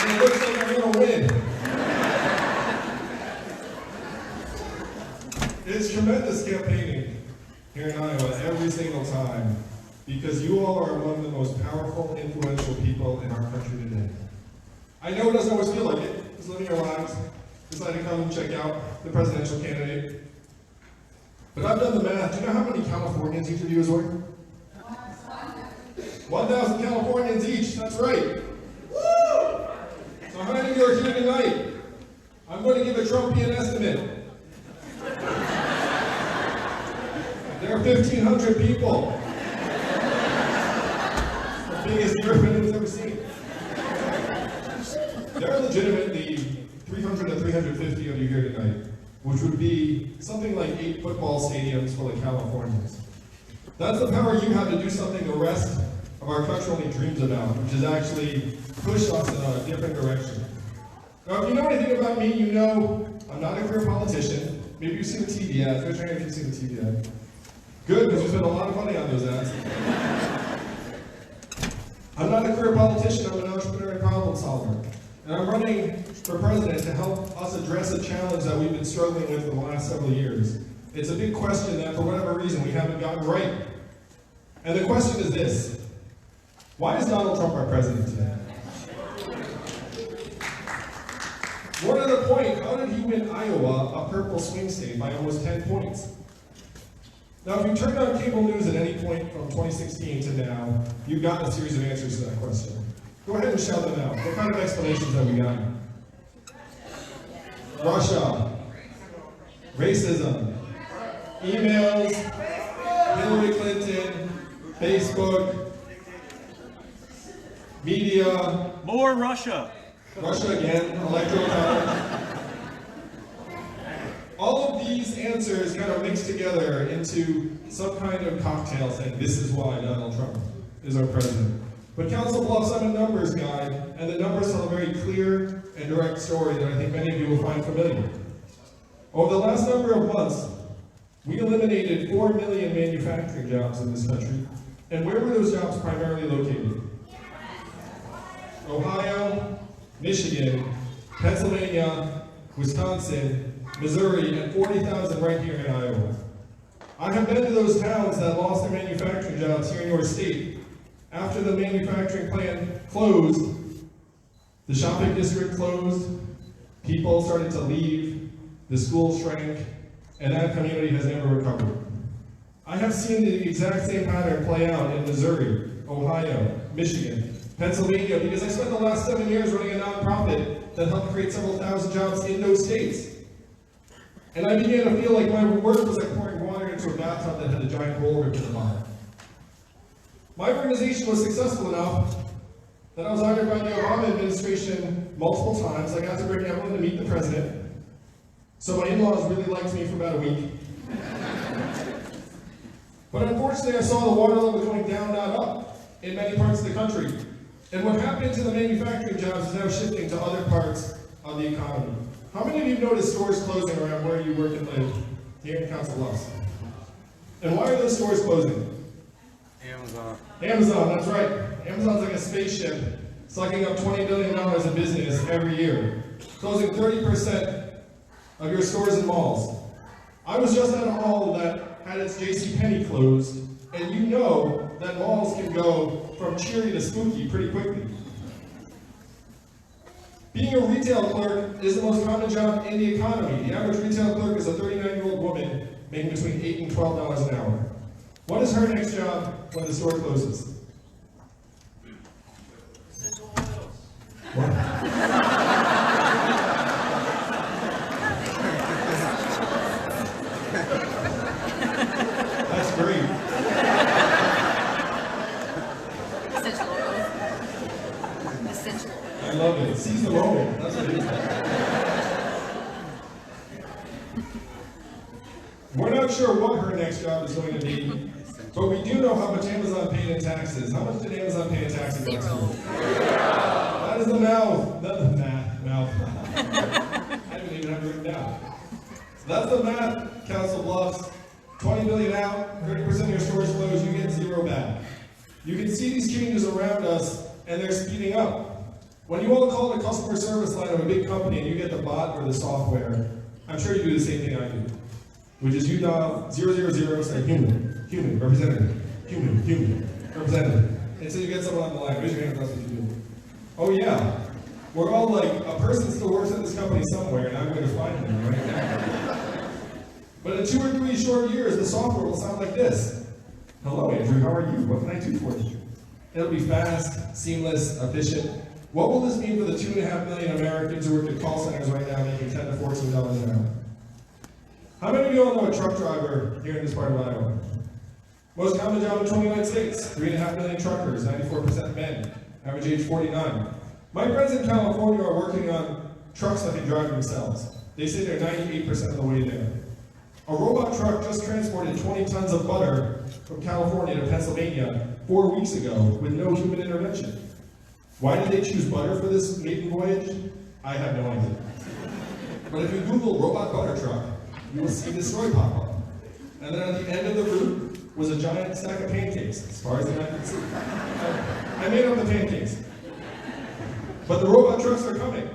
and it looks like I'm going to win. It's tremendous campaigning here in Iowa every single time because you all are among the most powerful, influential people in our country today. I know it doesn't always feel like it. Just living your lives, decide to come and check out the presidential candidate. But I've done the math. Do you know how many Californians each of you is worth? 1,000 Californians each, that's right. Woo! So how many of you are here tonight? I'm going to give a Trumpian estimate. There are 1,500 people. The biggest European has ever seen. There are legitimately 300 to 350 of you here tonight, which would be something like 8 football stadiums full of Californians. That's the power you have to do something the rest of our country only dreams about, which is actually push us in a different direction. Now, if you know anything about me, you know I'm not a career politician. Maybe you've seen the TV ads. Raise your hand if you've seen the TV ads. Good, because we spent a lot of money on those ads. I'm not a career politician. I'm an entrepreneur and problem solver. And I'm running for president to help us address a challenge that we've been struggling with for the last several years. It's a big question that, for whatever reason, we haven't gotten right. And the question is this: why is Donald Trump our president today? More to the point, how did he win Iowa, a purple swing state, by almost 10 points? Now, if you turned on cable news at any point from 2016 to now, you've gotten a series of answers to that question. Go ahead and shout them out. What kind of explanations have we gotten? Russia, racism, emails, Hillary Clinton, Facebook, media. More Russia. Russia again, electoral college. All of these answers kind of mix together into some kind of cocktail saying this is why Donald Trump is our president. But Council Bluffs, I'm a numbers guy, and the numbers tell a very clear and direct story that I think many of you will find familiar. Over the last number of months, we eliminated 4 million manufacturing jobs in this country. And where were those jobs primarily located? Ohio, Michigan, Pennsylvania, Wisconsin, Missouri, and 40,000 right here in Iowa. I have been to those towns that lost their manufacturing jobs here in your state. After the manufacturing plant closed, the shopping district closed, people started to leave, the schools shrank, and that community has never recovered. I have seen the exact same pattern play out in Missouri, Ohio, Michigan, Pennsylvania, because I spent the last 7 years running a nonprofit that helped create several thousand jobs in those states. And I began to feel like my work was like pouring water into a bathtub that had a giant hole ripped in the bottom. My organization was successful enough that I was hired by the Obama administration multiple times. I got to bring everyone to meet the president. So my in-laws really liked me for about a week. But unfortunately, I saw the water level going down, not up, in many parts of the country. And what happened to the manufacturing jobs is now shifting to other parts of the economy. How many of you noticed stores closing around where you work and live here in Council Bluffs? And why are those stores closing? Amazon, that's right. Amazon's like a spaceship sucking up $20 billion in business every year, closing 30% of your stores and malls. I was just at a mall that had its JCPenney closed, and you know that malls can go from cheery to spooky pretty quickly. Being a retail clerk is the most common job in the economy. The average retail clerk is a 39-year-old woman making between $8 and $12 an hour. What is her next job when the store closes? What? That's great. Essential oils. Essential. I love it. Seize the moment. That's what it is. We're not sure what her next job is going to be, but we do know how much Amazon paid in taxes. How much did Amazon pay in taxes last year? That is the mouth. Mouth. I didn't even have it written down. So that's the math, Council Bluffs. 20 billion out, 30% of your stores closed, you get 0 back. You can see these changes around us, and they're speeding up. When you all call the customer service line of a big company and you get the bot or the software, I'm sure you do the same thing I do, which is you dial 000, say human, representative, human, representative. And so you get someone on the line, raise your hand if that's what you do. Oh yeah, we're all like, a person still works at this company somewhere and I'm going to find them right now. But in 2 or 3 short years, the software will sound like this. Hello Andrew, how are you? What can I do for you? It'll be fast, seamless, efficient. What will this mean for the 2.5 million Americans who work at call centers right now making $10 to $14 an hour? How many of you all know a truck driver here in this part of Iowa? Most common job in 29 states, 3.5 million truckers, 94% men, average age 49. My friends in California are working on trucks that can drive themselves. They say they're 98% of the way there. A robot truck just transported 20 tons of butter from California to Pennsylvania 4 weeks ago with no human intervention. Why did they choose butter for this maiden voyage? I have no idea. But if you Google robot butter truck, you will see this story pop up. And then at the end of the route was a giant stack of pancakes, as far as the eye could see. I made up the pancakes. But the robot trucks are coming.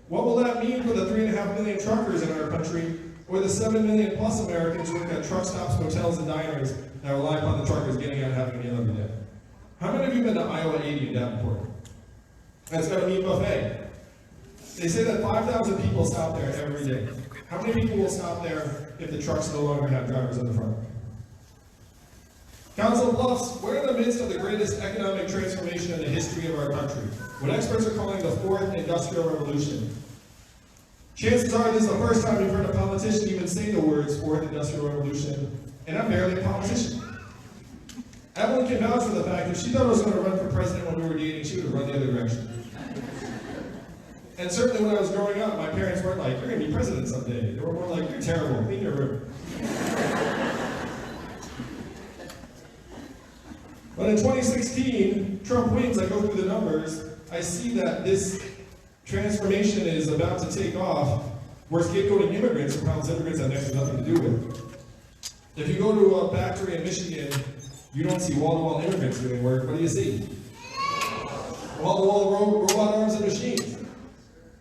What will that mean for the 3.5 million truckers in our country, or the 7 million plus Americans who work at truck stops, hotels, and diners that rely upon the truckers getting out and having a meal every day? How many of you have been to Iowa 80 in Davenport? That's got a meat buffet. They say that 5,000 people stop there every day. How many people will stop there if the trucks no longer have drivers in the front? Council of Bluffs, we're in the midst of the greatest economic transformation in the history of our country, what experts are calling the fourth industrial revolution. Chances are this is the first time you've heard a politician even say the words fourth industrial revolution, and I'm barely a politician. Evelyn can vouch for the fact that if she thought I was going to run for president when we were dating, she would have run the other direction. And certainly when I was growing up, my parents weren't like, you're going to be president someday. They were more like, you're terrible, clean your room. But in 2016, Trump wins, I go through the numbers, I see that this transformation is about to take off. We're scapegoating immigrants and problems immigrants have next to nothing to do with. If you go to a factory in Michigan, you don't see wall-to-wall immigrants doing work. What do you see? Wall-to-wall robot arms and machines.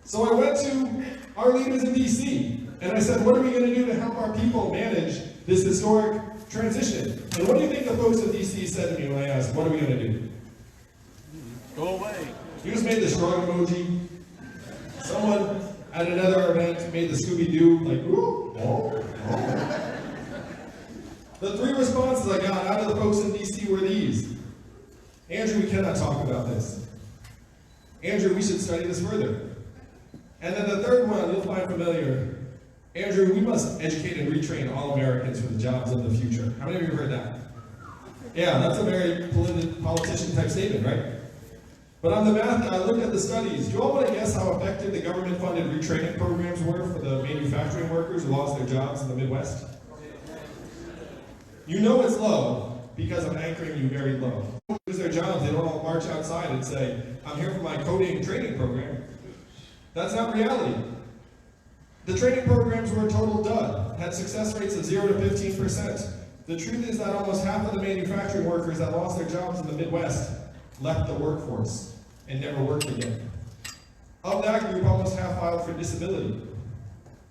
So I went to our leaders in DC, and I said, what are we going to do to help our people manage this historic transition? And what do you think the folks in DC said to me when I asked, what are we going to do? Go away. You just made the shrug emoji. Someone at another event made the Scooby-Doo, like, ooh, oh, oh. The 3 responses I got out of the folks in DC were these. Andrew, we cannot talk about this. Andrew, we should study this further. And then the third one, you'll find familiar. Andrew, we must educate and retrain all Americans for the jobs of the future. How many of you have heard that? Yeah, that's a very politician type statement, right? But on the math, I looked at the studies. Do you all want to guess how effective the government-funded retraining programs were for the manufacturing workers who lost their jobs in the Midwest? You know it's low because I'm anchoring you very low. They lose their jobs, they don't all march outside and say, I'm here for my coding training program. That's not reality. The training programs were a total dud, had success rates of 0 to 15%. The truth is that almost half of the manufacturing workers that lost their jobs in the Midwest left the workforce and never worked again. Of that group, almost half filed for disability.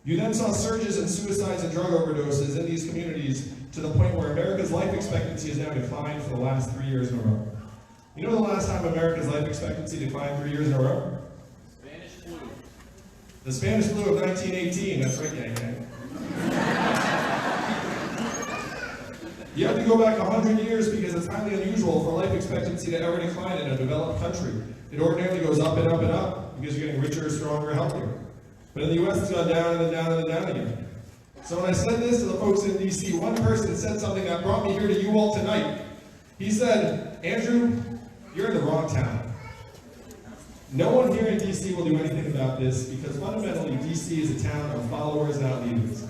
You then saw surges in suicides and drug overdoses in these communities to the point where America's life expectancy has now declined for the last 3 years in a row. You know the last time America's life expectancy declined 3 years in a row? Spanish flu. The Spanish flu of 1918, that's right, gang gang. You have to go back 100 years because it's highly unusual for life expectancy to ever decline in a developed country. It ordinarily goes up and up and up because you're getting richer, stronger, healthier. But in the US, it's gone down and then down and then down again. So when I said this to the folks in DC, one person said something that brought me here to you all tonight. He said, Andrew, you're in the wrong town. No one here in DC will do anything about this because fundamentally DC is a town of followers, not leaders.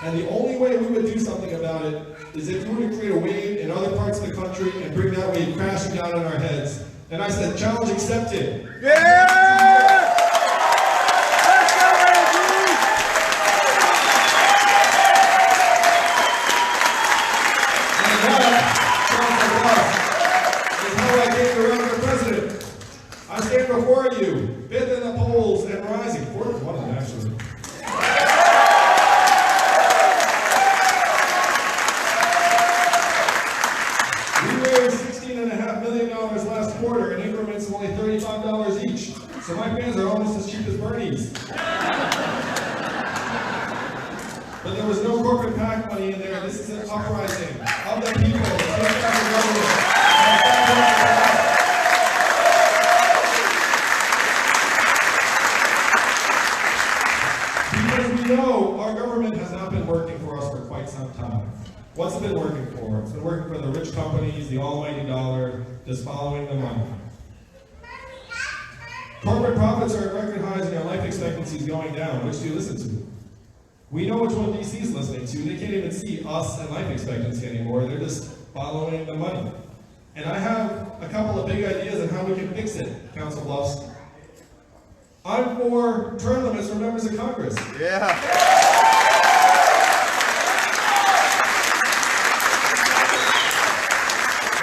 And the only way we would do something about it is if we were to create a wave in other parts of the country and bring that wave crashing down on our heads. And I said, challenge accepted. Yeah! Is how I came to run for president. I stand before you, almost as cheap as Bernie's. But there was no corporate PAC money in there. This is an uprising of the people. Take back the government. Because we know our government has not been working for us for quite some time. What's it been working for? It's been working for the rich companies, the almighty dollar, just following the money. Corporate profits are at record highs and our life expectancy is going down. Which do you listen to? We know which one DC is listening to. They can't even see us and life expectancy anymore. They're just following the money. And I have a couple of big ideas on how we can fix it, Council Bluffs. I'm for term limits for members of Congress. Yeah.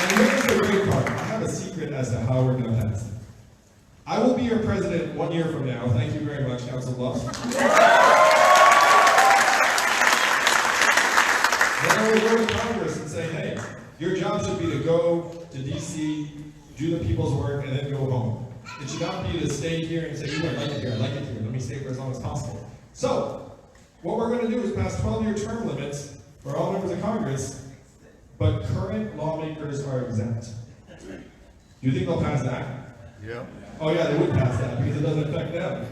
And here's the great part. I have a secret as to how we're going to pass it. I will be your president 1 year from now. Thank you very much, Council Bluffs. Then I will go to Congress and say, hey, your job should be to go to DC, do the people's work, and then go home. It should not be to stay here and say, I like it here, I like it here, let me stay for as long as possible. So, what we're going to do is pass 12-year term limits for all members of Congress, but current lawmakers are exempt. Do you think they'll pass that? Yeah. Oh yeah, they would pass that because it doesn't affect them.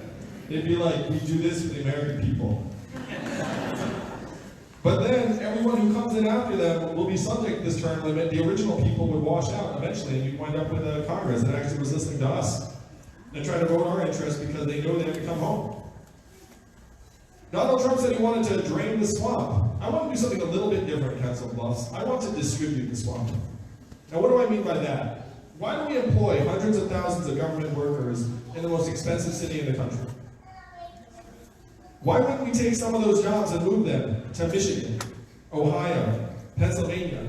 They'd be like, we do this for the American people. But then, everyone who comes in after them will be subject to this term limit. The original people would wash out eventually, and you'd wind up with a Congress that actually was listening to us and trying to vote our interest because they know they have to come home. Donald Trump said he wanted to drain the swamp. I want to do something a little bit different, Council Bluffs. I want to distribute the swamp. Now, what do I mean by that? Why do we employ hundreds of thousands of government workers in the most expensive city in the country? Why wouldn't we take some of those jobs and move them to Michigan, Ohio, Pennsylvania,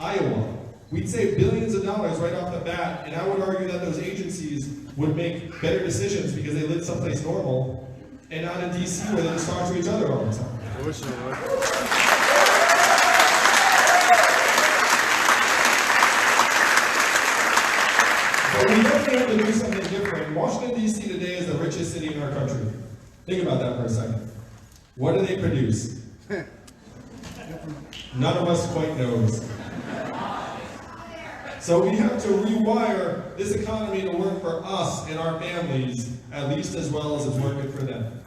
Iowa? We'd save billions of dollars right off the bat, and I would argue that those agencies would make better decisions because they live someplace normal and not in DC where they just talk to each other all the time. I wish they would. But we definitely have to do something different. Washington, D.C. today is the richest city in our country. Think about that for a second. What do they produce? None of us quite knows. So we have to rewire this economy to work for us and our families at least as well as it's working for them.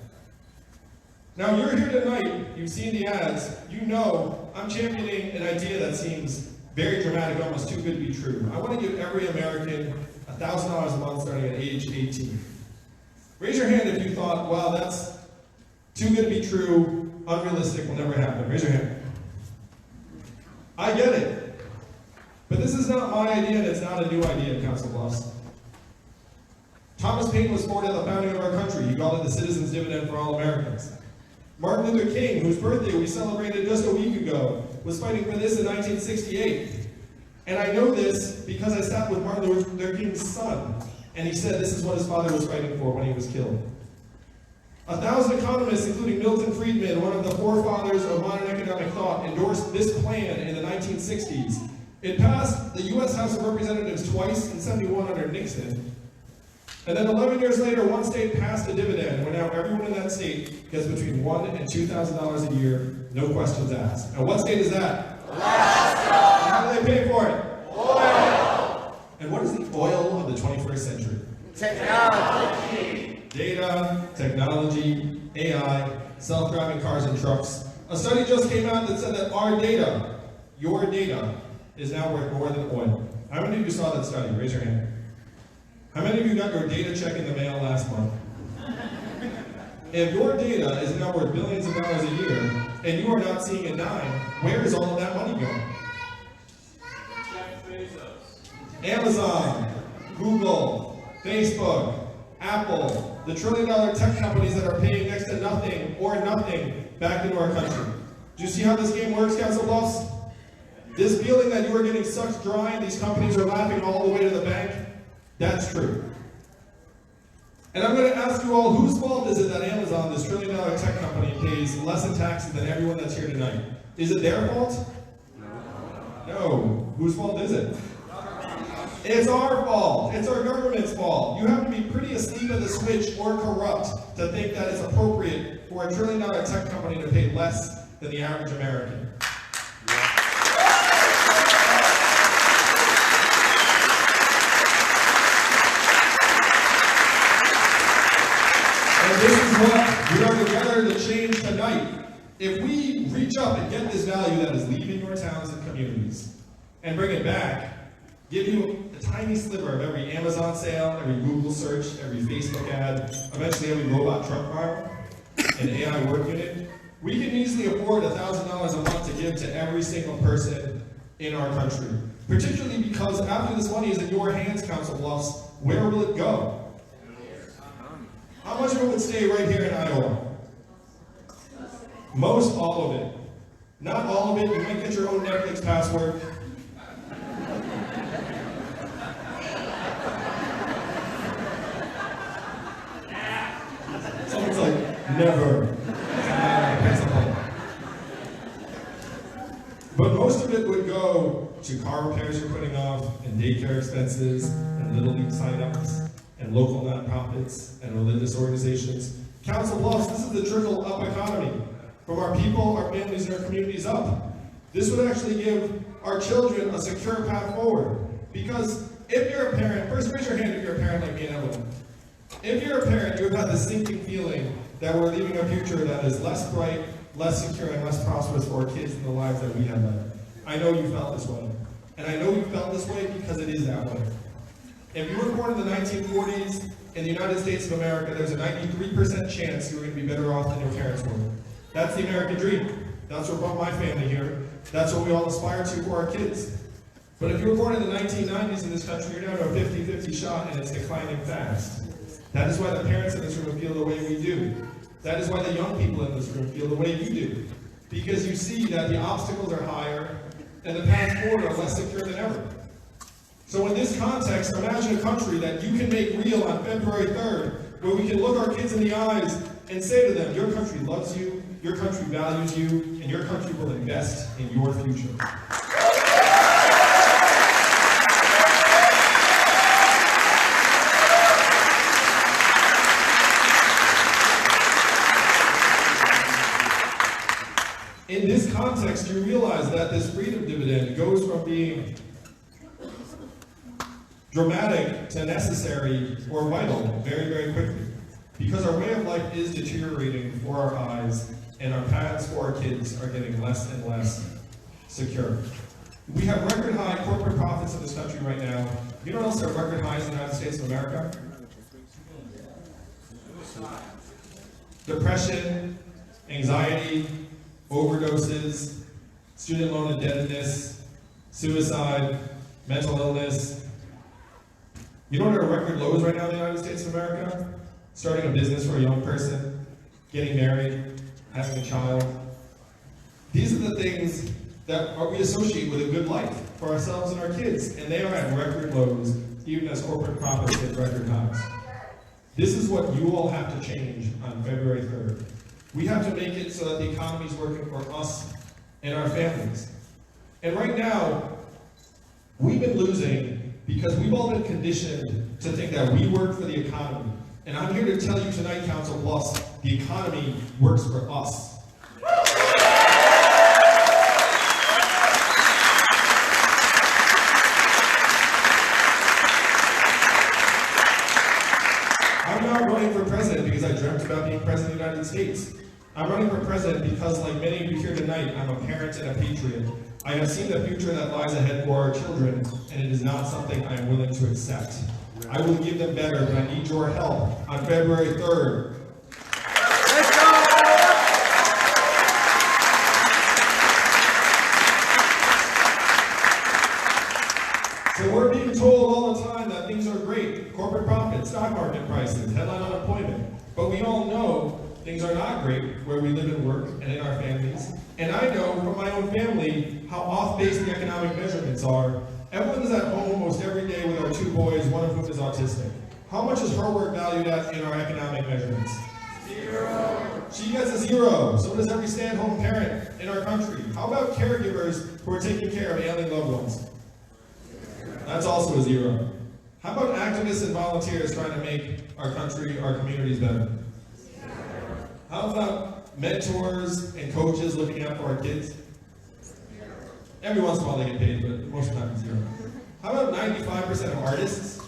Now you're here tonight, you've seen the ads, you know I'm championing an idea that seems very dramatic, almost too good to be true. I want to give every American $1,000 a month starting at age 18. Raise your hand if you thought, wow, that's too good to be true, unrealistic, will never happen. Raise your hand. I get it. But this is not my idea, and it's not a new idea in Council Bluffs. Thomas Paine was born at the founding of our country. He called it the citizen's dividend for all Americans. Martin Luther King, whose birthday we celebrated just a week ago, was fighting for this in 1968. And I know this because I sat with Martin Luther King's son, and he said this is what his father was fighting for when he was killed. 1,000 economists, including Milton Friedman, one of the forefathers of modern economic thought, endorsed this plan in the 1960s. It passed the U.S. House of Representatives twice in '71 under Nixon. And then 11 years later, one state passed a dividend where now everyone in that state gets between $1,000 and $2,000 a year, no questions asked. Now what state is that? Alaska! And how do they pay for it? Oil! And what is the oil of the 21st century? Technology. Data, technology, AI, self-driving cars and trucks. A study just came out that said that our data, your data, is now worth more than oil. How many of you saw that study? Raise your hand. How many of you got your data check in the mail last month? If your data is now worth billions of dollars a year, and you are not seeing a dime, where is all of that money going? Amazon, Google, Facebook, Apple, the trillion-dollar tech companies that are paying next to nothing or nothing back into our country. Do you see how this game works, Council Bluffs? This feeling that you are getting sucked dry and these companies are laughing all the way to the bank, that's true. And I'm going to ask you all, whose fault is it that Amazon, this trillion-dollar tech company, pays less in taxes than everyone that's here tonight? Is it their fault? No. Whose fault is it? It's our fault. It's our government's fault. You have to be pretty asleep at the switch or corrupt to think that it's appropriate for $1 trillion tech company to pay less than the average American. And this is what we are together to change tonight. If we reach up and get this value that is leaving your towns and communities and bring it back, give you a tiny sliver of every Amazon sale, every Google search, every Facebook ad, eventually every robot truck mile, an AI work unit, we can easily afford $1,000 a month to give to every single person in our country. Particularly because after this money is in your hands, Council Bluffs, where will it go? How much of it would stay right here in Iowa? Most all of it. Not all of it. You might get your own Netflix password. Someone's like, never. But most of it would go to car repairs you're putting off, and daycare expenses, and Little League signups, and local nonprofits, and religious organizations. Council Bluffs, this is the trickle-up economy. From our people, our families, and our communities up. This would actually give our children a secure path forward. Because if you're a parent, first raise your hand if you're a parent like me and Evelyn. If you're a parent, you have had this sinking feeling that we're leaving a future that is less bright, less secure, and less prosperous for our kids and the lives that we have led. I know you felt this way. And I know you felt this way because it is that way. If you were born in the 1940s in the United States of America, there's a 93% chance you were going to be better off than your parents were. That's the American dream. That's what brought my family here. That's what we all aspire to for our kids. But if you were born in the 1990s in this country, you're down to a 50-50 shot and it's declining fast. That is why the parents in this room feel the way we do. That is why the young people in this room feel the way you do. Because you see that the obstacles are higher and the paths forward are less secure than ever. So in this context, imagine a country that you can make real on February 3rd, where we can look our kids in the eyes and say to them, your country loves you, your country values you, and your country will invest in your future. In this context, you realize that this freedom dividend goes from being dramatic to necessary or vital very, very quickly. Because our way of life is deteriorating before our eyes, and our paths for our kids are getting less and less secure. We have record high corporate profits in this country right now. You know what else are record highs in the United States of America? Depression, anxiety, overdoses, student loan indebtedness, suicide, mental illness. You know what our record lows right now in the United States of America? Starting a business for a young person, getting married, having a child. These are the things that we associate with a good life for ourselves and our kids, and they are at record lows, even as corporate profits hit record highs. This is what you all have to change on February 3rd. We have to make it so that the economy is working for us and our families. And right now, we've been losing because we've all been conditioned to think that we work for the economy. And I'm here to tell you tonight, Council Bluffs, the economy works for us. I'm not running for president because I dreamt about being president of the United States. I'm running for president because, like many of you here tonight, I'm a parent and a patriot. I have seen the future that lies ahead for our children, and it is not something I am willing to accept. I will give them better, but I need your help on February 3rd. Let's go! So we're being told all the time that things are great. Corporate profits, stock market prices, headline unemployment. But we all know things are not great where we live and work and in our families. And I know from my own family how off-base the economic measurements are. Evelyn is at home almost every day with our 2 boys, one of whom is autistic. How much is her work valued at in our economic measurements? 0. She gets a 0. So does every stay-at-home parent in our country. How about caregivers who are taking care of ailing loved ones? That's also a 0. How about activists and volunteers trying to make our country, our communities better? How about mentors and coaches looking out for our kids? Every once in a while they get paid, but most of the time it's 0. How about 95% of artists?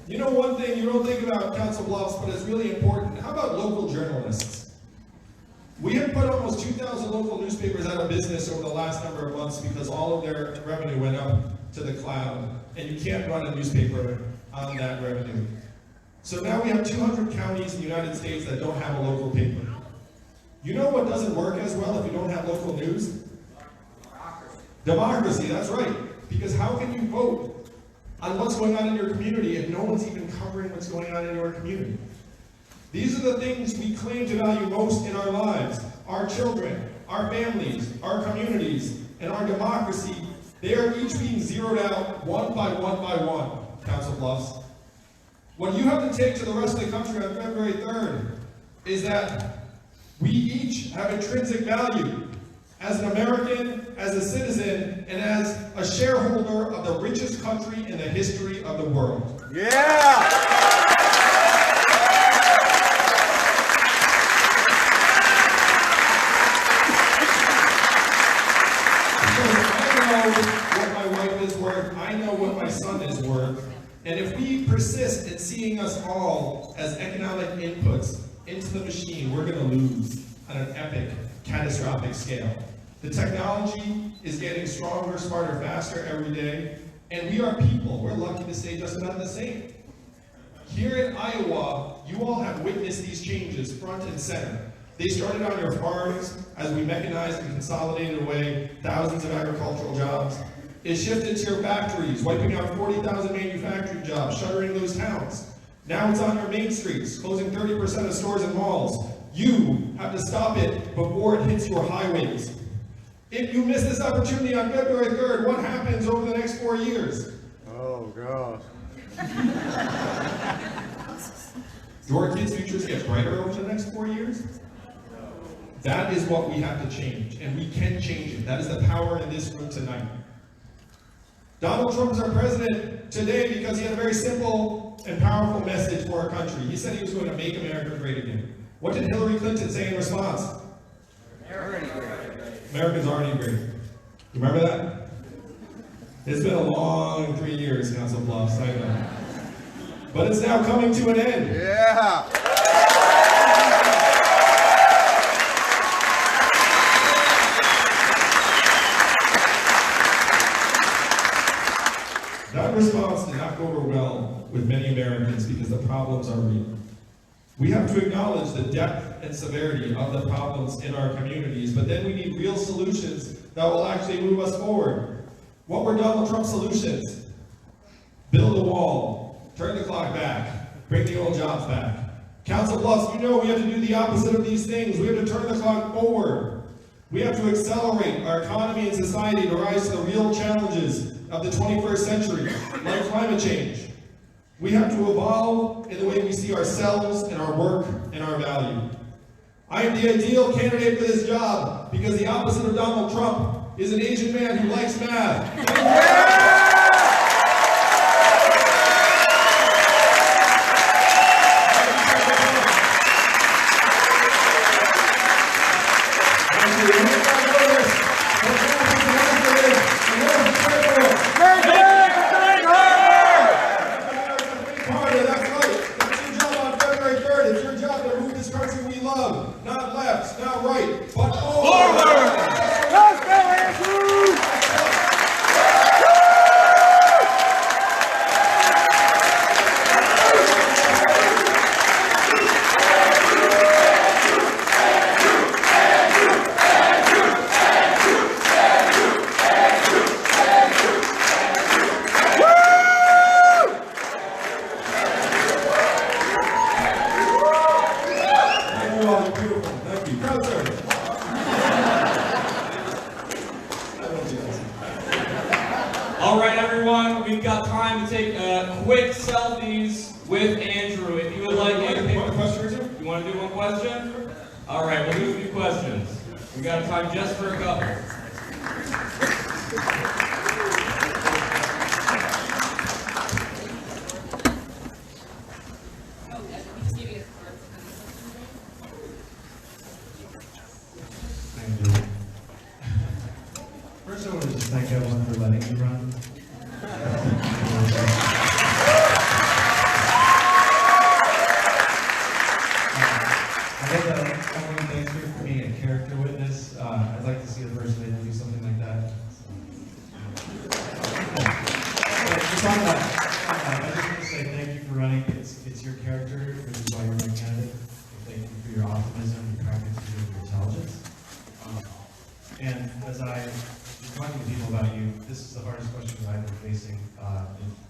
You know one thing you don't think about Council Bluffs, but it's really important. How about local journalists? We have put almost 2,000 local newspapers out of business over the last number of months because all of their revenue went up to the cloud, and you can't run a newspaper on that revenue. So now we have 200 counties in the United States that don't have a local paper. You know what doesn't work as well if you don't have local news? Democracy, that's right. Because how can you vote on what's going on in your community if no one's even covering what's going on in your community? These are the things we claim to value most in our lives. Our children, our families, our communities, and our democracy, they are each being zeroed out one by one, Council Bluffs. What you have to take to the rest of the country on February 3rd is that we each have intrinsic value as an American, as a citizen, and as a shareholder of the richest country in the history of the world. Yeah! What my wife is worth, I know what my son is worth, and if we persist in seeing us all as economic inputs into the machine, we're going to lose on an epic, catastrophic scale. The technology is getting stronger, smarter, faster every day, and we are people. We're lucky to stay just about the same. Here in Iowa, you all have witnessed these changes front and center. They started on your farms as we mechanized and consolidated away thousands of agricultural jobs. It shifted to your factories, wiping out 40,000 manufacturing jobs, shuttering those towns. Now it's on your main streets, closing 30% of stores and malls. You have to stop it before it hits your highways. If you miss this opportunity on February 3rd, what happens over the next 4 years? Oh, gosh. Do our kids' futures get brighter over the next 4 years? That is what we have to change, and we can change it. That is the power in this room tonight. Donald Trump is our president today because he had a very simple and powerful message for our country. He said he was going to make America great again. What did Hillary Clinton say in response? America's already great. You remember that? It's been a long 3 years, Council Bluffs, I know. But it's now coming to an end. Yeah! That response did not go over well with many Americans because the problems are real. We have to acknowledge the depth and severity of the problems in our communities, but then we need real solutions that will actually move us forward. What were Donald Trump's solutions? Build a wall, turn the clock back, bring the old jobs back. Council Bluffs, you know we have to do the opposite of these things. We have to turn the clock forward. We have to accelerate our economy and society to rise to the real challenges of the 21st century, like climate change. We have to evolve in the way we see ourselves and our work and our value. I am the ideal candidate for this job because the opposite of Donald Trump is an Asian man who likes math. All right, everyone, we've got time to take quick selfies with Andrew. If you would like anything. One question or two? You want to do one question? All right, we'll do a few questions. We got time just for a couple.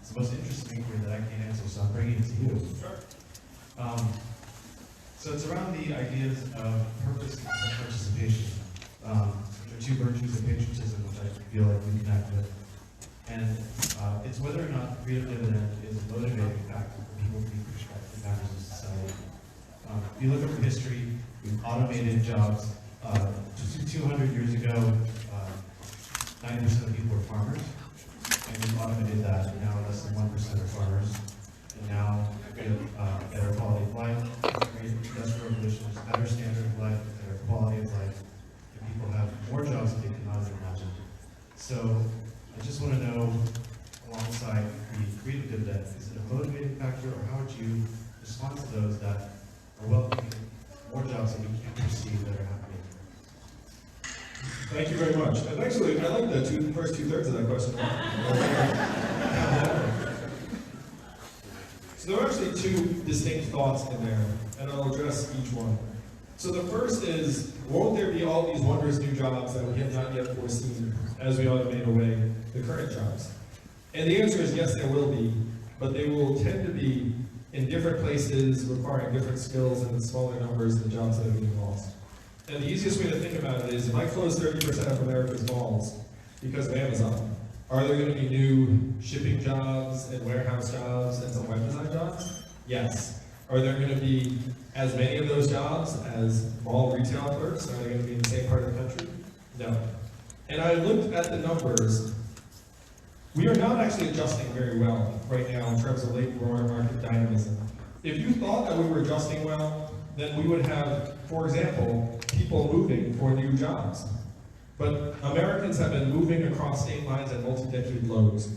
It's the most interesting inquiry that I can't answer, so I'm bringing it to you. Sure. So it's around the ideas of purpose and participation. There are two virtues of patriotism which I feel like we connect with. And it's whether or not the creative dividend is a motivating factor for people to be productive members of society. If you look at history, we've automated jobs. 200 years ago, 90% of people were farmers, and we've automated that. Now less than 1% are farmers. And now we have better quality of life, great industrial revolutions, better standard of life, better quality of life, and people have more jobs than they can not imagine. So I just want to know, alongside the creative dividend, is it a motivating factor, or how would you respond to those that are welcoming more jobs that we can't perceive that are happening? Thank you very much. And actually, I like the first two-thirds of that question. So there are actually two distinct thoughts in there, and I'll address each one. So the first is, won't there be all these wondrous new jobs that we have not yet foreseen as we automate away the current jobs? And the answer is yes, there will be, but they will tend to be in different places, requiring different skills and in smaller numbers than the jobs that are being lost. And the easiest way to think about it is, if I close 30% of America's malls because of Amazon, are there going to be new shipping jobs and warehouse jobs and some web design jobs? Yes. Are there going to be as many of those jobs as mall retail clerks? Are they going to be in the same part of the country? No. And I looked at the numbers. We are not actually adjusting very well right now in terms of labor market dynamism. If you thought that we were adjusting well, then we would have, for example, people moving for new jobs. But Americans have been moving across state lines at multi-decade lows,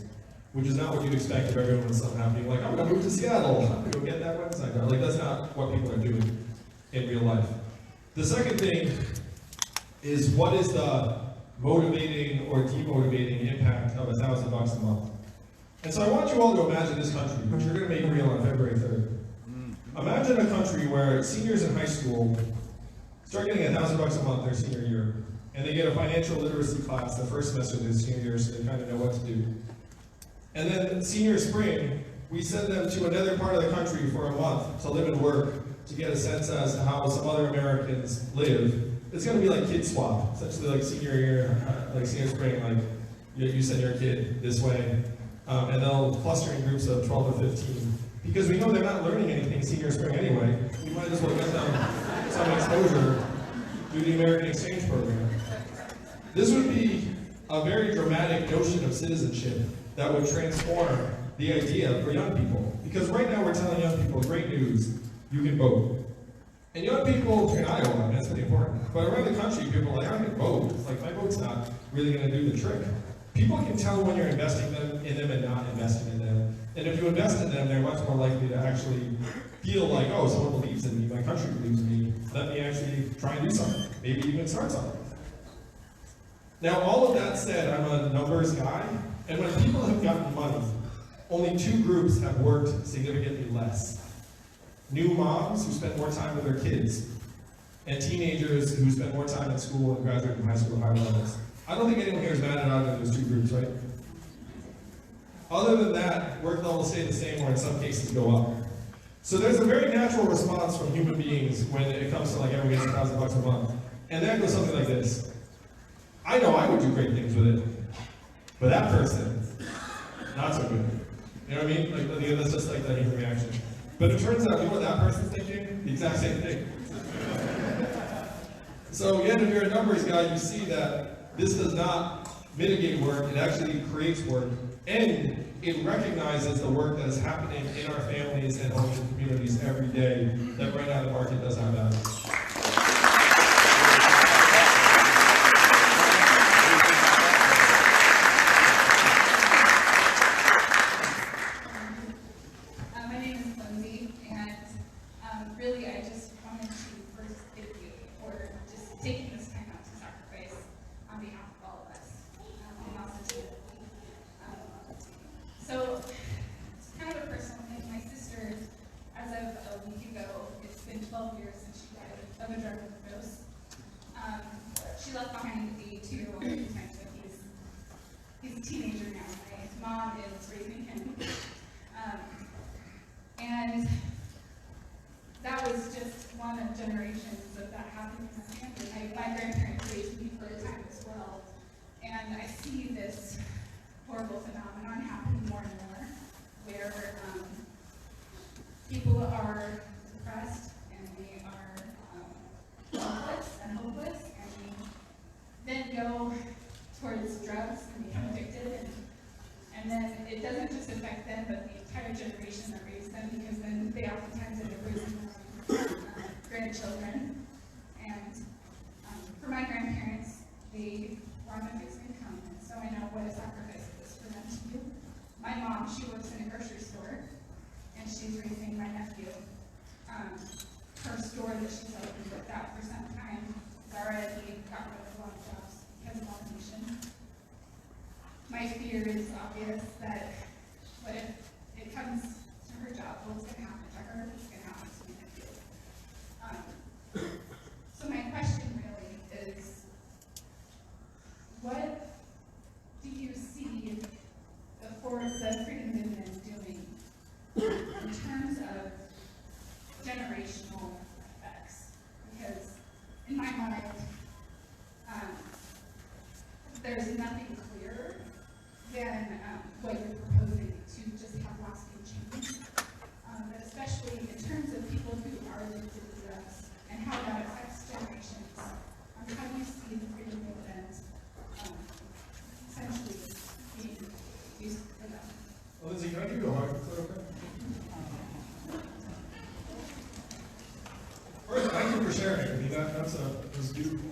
which is not what you'd expect if everyone was something happening. Like, I'm going to move to Seattle, I'm going to go get that website job. Like, that's not what people are doing in real life. The second thing is, what is the motivating or demotivating impact of $1,000 a month? And so I want you all to imagine this country, which you're going to make real on February 3rd. Imagine a country where seniors in high school start getting $1,000 a month their senior year, and they get a financial literacy class the first semester of their senior year, so they kind of know what to do. And then senior spring, we send them to another part of the country for a month to live and work, to get a sense as to how some other Americans live. It's going to be like kid swap, essentially like senior year, like senior spring, like you send your kid this way, and they'll cluster in groups of 12 or 15. Because we know they're not learning anything senior spring anyway, we might as well get them some exposure through the American Exchange Program. This would be a very dramatic notion of citizenship that would transform the idea for young people. Because right now we're telling young people, great news, you can vote. And young people in Iowa, that's pretty important, but around the country, people are like, I can vote. It's like, my vote's not really going to do the trick. People can tell when you're investing in them and not investing in them. And if you invest in them, they're much more likely to actually feel like, oh, someone believes in me, my country believes in me, let me actually try and do something, maybe even start something. Now, all of that said, I'm a numbers guy, and when people have gotten money, only two groups have worked significantly less. New moms who spend more time with their kids, and teenagers who spend more time in school and graduate from high school at higher levels. I don't think anyone here is mad at either of those two groups, right? Other than that, work levels stay the same, or in some cases go up. So there's a very natural response from human beings when it comes to like everyone gets $1,000 a month. And that goes something like this. I know I would do great things with it, but that person, not so good. You know what I mean? Like, that's just like the human reaction. But it turns out, you know what that person's thinking? The exact same thing. So again, if you're a numbers guy, you see that this does not mitigate work, it actually creates work. And it recognizes the work that is happening in our families and homes and communities every day that right now the market does not have. Really, I just wanted to first thank you for just taking this time out to sacrifice on behalf of all of us, and also to so it's kind of a personal thing. My sister, as of a week ago, it's been 12 years since she died of a drug overdose. She left behind a 2-year-old who's 9, so he's a teenager now. My mom is raising him. And that was just one of generations of that happening in my family. My grandparents raised me for a time as well. And I see this horrible phenomenon happening more and more, where people are depressed and they are helpless and hopeless, and they then go towards drugs and become addicted, and then it doesn't just affect them, but the entire generation that raised them, because then they oftentimes end up raising grandchildren. And for my grandparents, they were on a fixed income, and so I know what a sacrifice it was for them to do. My mom, she works in a grocery store, and she's raising my nephew. Her store that she's opened without for some time has already gotten rid of a lot of jobs because of automation. My fear is obvious that what if it comes to her job, what's going to happen to her, what's going to happen to my nephew. So my question really is, what do you see the Freedom Movement doing in terms of generational effects? Because in my mind, there's nothing clearer than what you're proposing to just have lasting change, but especially in terms of people who are addicted to drugs and how that affects generations. How do you see the Freedom Movement essentially being used for them? Well, Lindsay, can I give you a hug? Is that okay? First, thank you for sharing. I mean, that's beautiful.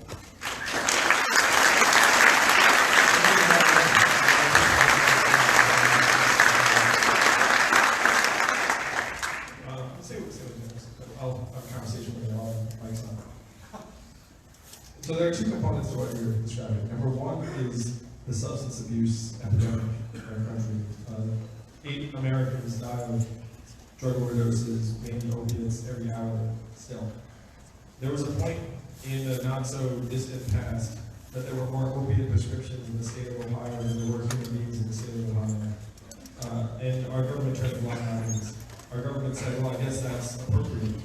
I'll have a conversation with you all. Mike's on. So there are two components to what you're describing. Number one is the substance abuse epidemic in our country. 8 Americans die of drug overdoses, mainly opiates, every hour still. There was a point in the not so distant past that there were more opiate prescriptions in the state of Ohio than there were human beings in the state of Ohio. And our government tried to block eyes. Our government said, well, I guess that's appropriate.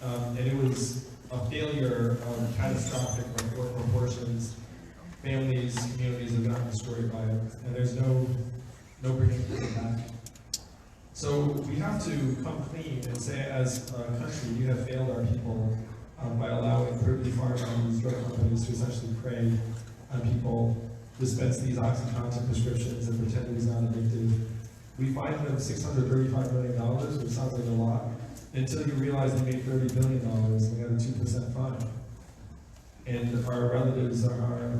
And it was a failure of catastrophic proportions. Families, communities have gotten destroyed by it, and there's no bringing it back. So we have to come clean and say, as a country, we have failed our people by allowing privately pharmacies, drug companies to essentially prey on people, dispense these OxyContin prescriptions and pretend he's not addicted. We fined them $635 million, which sounds like a lot, until you realize they made $30 billion and they got a 2% fine. And our relatives are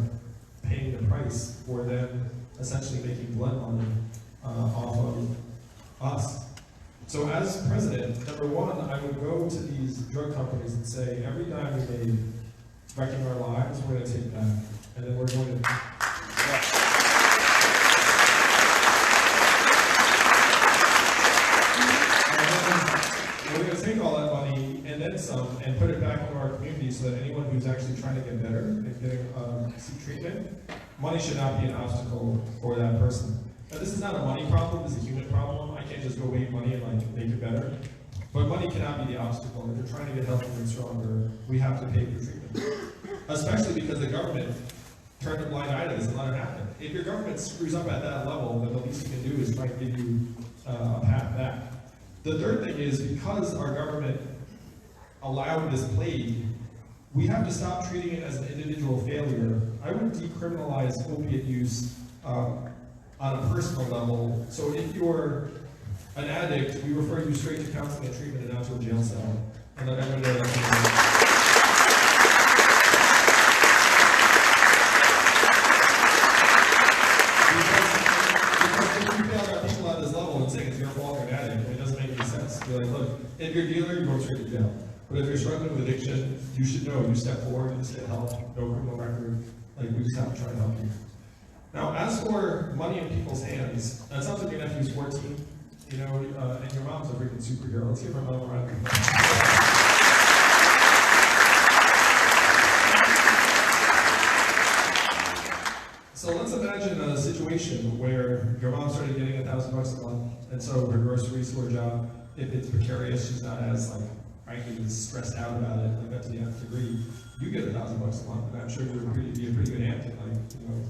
paying the price for them essentially making blood money off of us. So as president, number one, I would go to these drug companies and say, every dime we made wrecking our lives, we're going to take back. And then we're going to... We're going to take all that money and then some and put it back into our community so that anyone who's actually trying to get better and getting seek treatment, money should not be an obstacle for that person. Now, this is not a money problem, this is a human problem. I can't just go wave money and make it better. But money cannot be the obstacle. If you're trying to get healthier and stronger, we have to pay for treatment. Especially because the government turned a blind eye to this and let it happen. If your government screws up at that level, then the least you can do is try to give you a path back. The third thing is, because our government allowed this plague, we have to stop treating it as an individual failure. I would decriminalize opiate use on a personal level. So if you're an addict, we refer you straight to counseling and treatment and not to a jail cell. And let everyone know that's You're like, look, if you're a dealer, you go straight to jail. But if you're struggling with addiction, you should know. You step forward, you just get help, no criminal record. Like, we just have to try to help you. Now, as for money in people's hands, it sounds like your nephew's 14, you know, and your mom's a freaking superhero. Let's give her a round of applause. So let's imagine a situation where your mom started getting $1,000 a month, and so her grocery store job if it's precarious, she's not as like frankly stressed out about it, like that to the nth degree. You get $1,000 a month, and I'm sure you would be a pretty good aunt, and like, you know,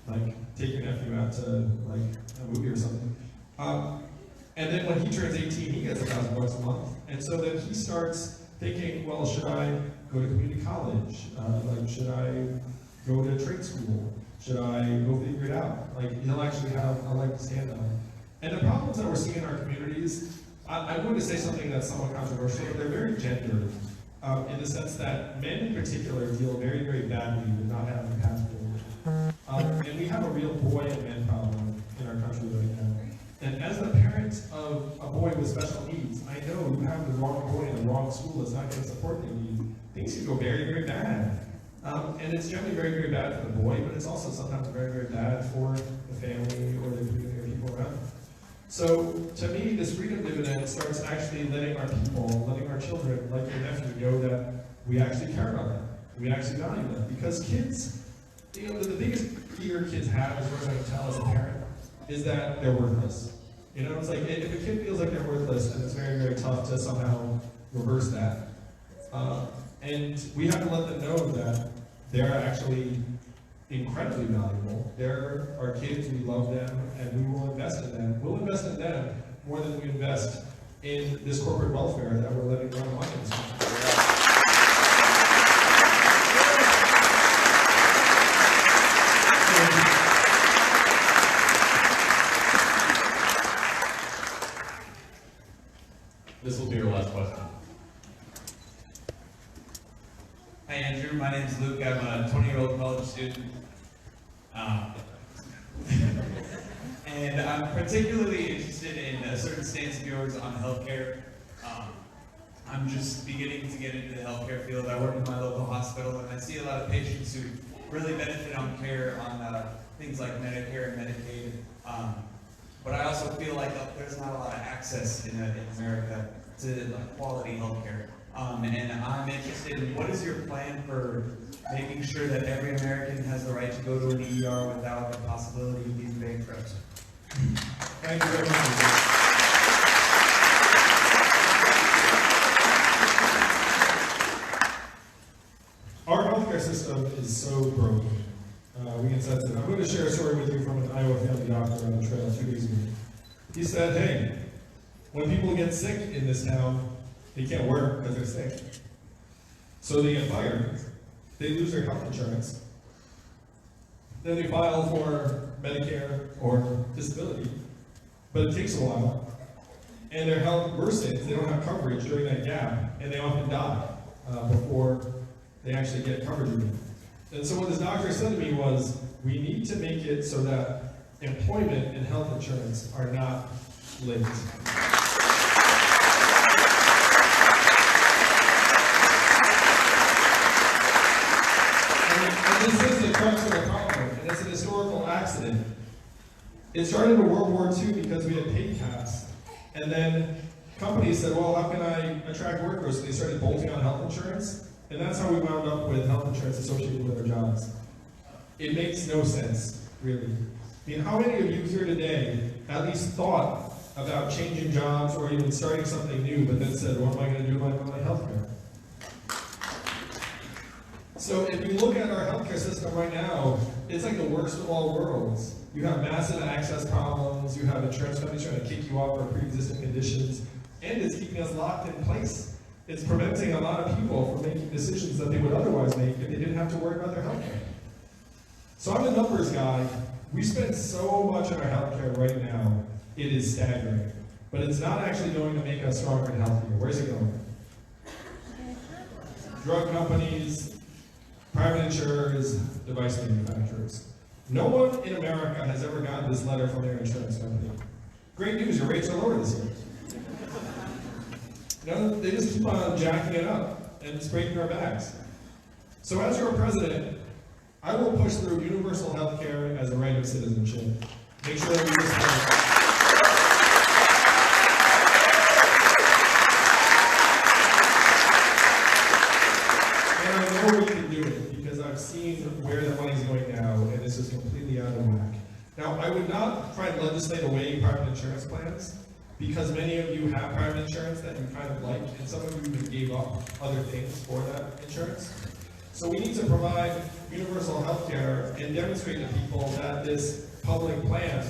like take your nephew out to like a movie or something. And then when he turns 18, he gets $1,000 a month, and so then he starts thinking, well, should I go to community college? Like, should I go to trade school? Should I go figure it out? Like, he'll actually have a leg to stand on. And the problems that we're seeing in our communities, I'm going to say something that's somewhat controversial, but they're very gendered, in the sense that men in particular deal very, very badly with not having a path forward. And we have a real boy and man problem in our country right now. And as the parent of a boy with special needs, I know you have the wrong boy in the wrong school that's not going to support their needs. Things can go very, very bad. And it's generally very, very bad for the boy, but it's also sometimes very, very bad for the family or the community or people around them. So, to me, this freedom dividend starts actually letting our people, letting our children, like your nephew, know that we actually care about them. We actually value them. Because kids, you know, the biggest fear kids have, as far as I can tell as a parent, is that they're worthless. You know, it's like, if a kid feels like they're worthless, then it's very, very tough to somehow reverse that. And we have to let them know that they're actually incredibly valuable. They're our kids, we love them, and we will invest in them. We'll invest in them more than we invest in this corporate welfare that we're letting run amok in this country. This will be your last question. Hi Andrew, my name is Luke. I'm a 20-year-old college student. And I'm particularly interested in a certain stance of yours on healthcare. I'm just beginning to get into the healthcare field. I work in my local hospital, and I see a lot of patients who really benefit on care on things like Medicare and Medicaid. But I also feel like there's not a lot of access in America to like, quality healthcare. And I'm interested in what is your plan for making sure that every American has the right to go to an ER without the possibility of being bankrupt? Thank you very much. Our healthcare system is so broken. We can sense it. I'm going to share a story with you from an Iowa family doctor on the trail 2 days ago. He said, hey, when people get sick in this town, they can't work because they're sick. So they get fired. They lose their health insurance. Then they file for Medicare or disability. But it takes a while. And their health worsens. They don't have coverage during that gap. And they often die before they actually get coverage again. And so what this doctor said to me was, we need to make it so that employment and health insurance are not linked. And this is the crux of the problem, and it's an historical accident. It started in World War II because we had pay caps, and then companies said, well, how can I attract workers? So they started bolting on health insurance. And that's how we wound up with health insurance associated with our jobs. It makes no sense, really. I mean, how many of you here today at least thought about changing jobs or even starting something new, but then said, what am I going to do about my healthcare? So if you look at our healthcare system right now, it's like the worst of all worlds. You have massive access problems, you have insurance companies trying to kick you off for pre-existing conditions, and it's keeping us locked in place. It's preventing a lot of people from making decisions that they would otherwise make if they didn't have to worry about their healthcare. So I'm a numbers guy. We spend so much on our healthcare right now, it is staggering. But it's not actually going to make us stronger and healthier. Where's it going? Drug companies, private insurers, device manufacturers. No one in America has ever gotten this letter from their insurance company. Great news, your rates are lower this year. No, they just keep on jacking it up and it's breaking our backs. So as your president, I will push through universal health care as a right of citizenship. Make sure that we just and I know we can do it because I've seen where the money's going now and this is completely out of whack. Now, I would not try to legislate away private insurance plans, because many of you have private insurance that you kind of like, and some of you even gave up other things for that insurance. So we need to provide universal health care and demonstrate to people that this public plan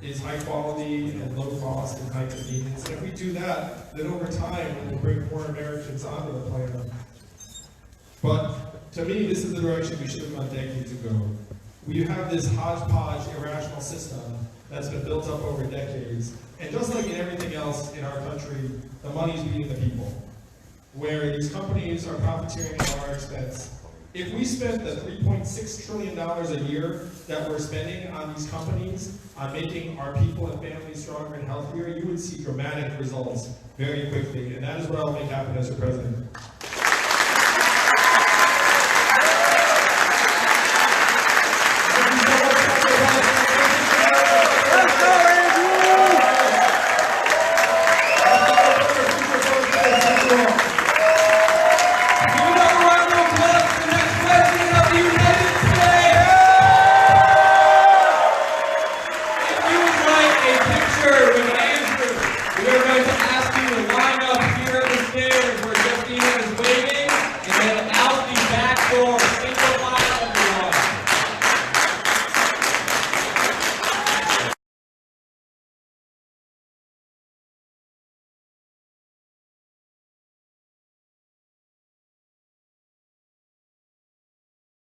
is high quality and low cost and high convenience. And if we do that, then over time, we'll bring more Americans onto the plan. But to me, this is the direction we should have gone decades ago. We have this hodgepodge, irrational system that's been built up over decades. And just like in everything else in our country, the money's beating the people. Where these companies are profiteering at our expense. If we spent the $3.6 trillion a year that we're spending on these companies, on making our people and families stronger and healthier, you would see dramatic results very quickly. And that is what I'll make happen as your president.